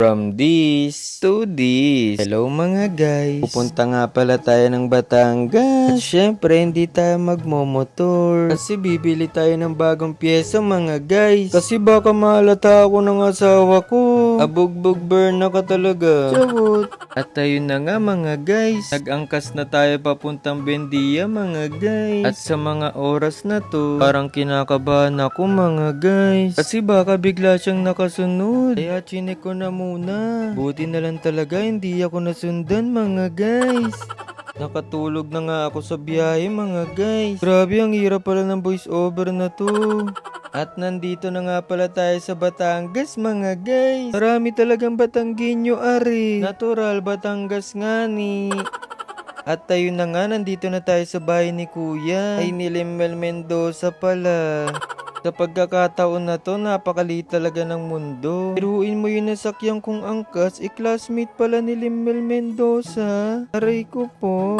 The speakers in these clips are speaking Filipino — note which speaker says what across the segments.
Speaker 1: From this to this. Hello mga guys. Pupunta nga pala tayo ng Batangas. At syempre hindi tayo magmomotor. Kasi bibili tayo ng bagong pyesa mga guys. Kasi baka mahalata ako ng asawa ko. Abugbog burn na ka talaga. Chawot. At ayun na nga mga guys. Nag-angkas na tayo papuntang Bendia mga guys. At sa mga oras na to, parang kinakabahan ako mga guys. Kasi baka bigla siyang nakasunod. Kaya chinek ko na muna. Buti na lang talaga hindi ako nasundan mga guys. Nakatulog na nga ako sa biyahe mga guys. Grabe ang hirap pala ng voice over na to. At nandito na nga pala tayo sa Batangas mga guys. Marami talagang Batanggenyo ari. Natural Batangas nga ni. At ayun na nga, nandito na tayo sa bahay ni Kuya. Ay ni Limel Mendoza pala. Sa pagkakataon na to, napakaliit talaga ng mundo. Biruin mo yun nasakyan kong angkas, classmate pala ni Limel Mendoza. Aray ko po.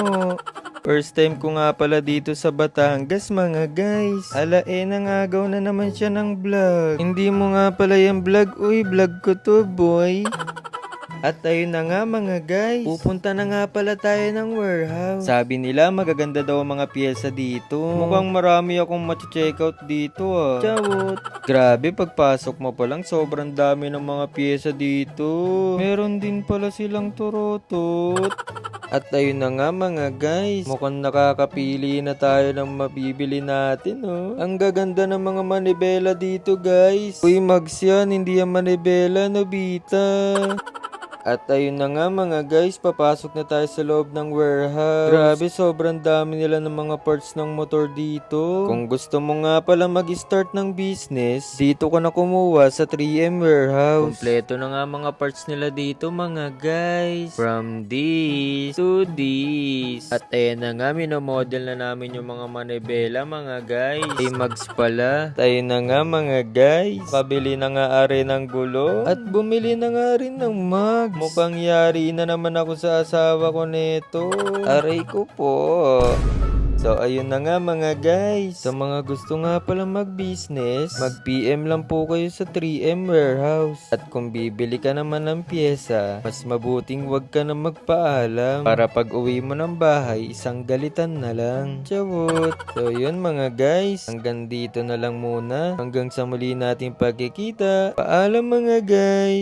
Speaker 1: First time ko nga pala dito sa Batangas mga guys. Nangagaw na naman siya ng vlog. Hindi mo nga pala yung vlog, uy vlog ko to boy. At ayun na nga mga guys, pupunta na nga pala tayo ng warehouse. Sabi nila magaganda daw ang mga pyesa dito. Mukhang marami akong ma-checkout dito ah. Chawot. Grabe, pagpasok mo pa lang sobrang dami ng mga pyesa dito. Meron din pala silang turotot. At ayun na nga mga guys, mukhang nakakapili na tayo ng mabibili natin oh. Ang gaganda ng mga manibela dito guys. Uy Mags yan, hindi yan manibela, Nobita. At ayun na nga mga guys, papasok na tayo sa loob ng warehouse. Grabe, sobrang dami nila ng mga parts ng motor dito. Kung gusto mo nga pala mag-start ng business, dito ka na kumuha sa 3M warehouse. Kompleto na nga mga parts nila dito mga guys. From this to this. At ayun na nga, minomodel na namin yung mga manibela mga guys. Ay Mags pala. At ayun na nga mga guys, pabili na nga ari ng gulo. At bumili na nga rin ng mag. Mukhang yari na naman ako sa asawa ko nito. Aray ko po. So ayun na nga mga guys. Sa mga gusto nga pala mag-business, mag-PM lang po kayo sa 3M warehouse. At kung bibili ka naman ng pyesa, mas mabuting wag ka na magpaalam. Para pag uwi mo ng bahay, isang galitan na lang. Chawot. So yun mga guys, hanggang dito na lang muna. Hanggang sa muli nating pagkikita. Paalam mga guys.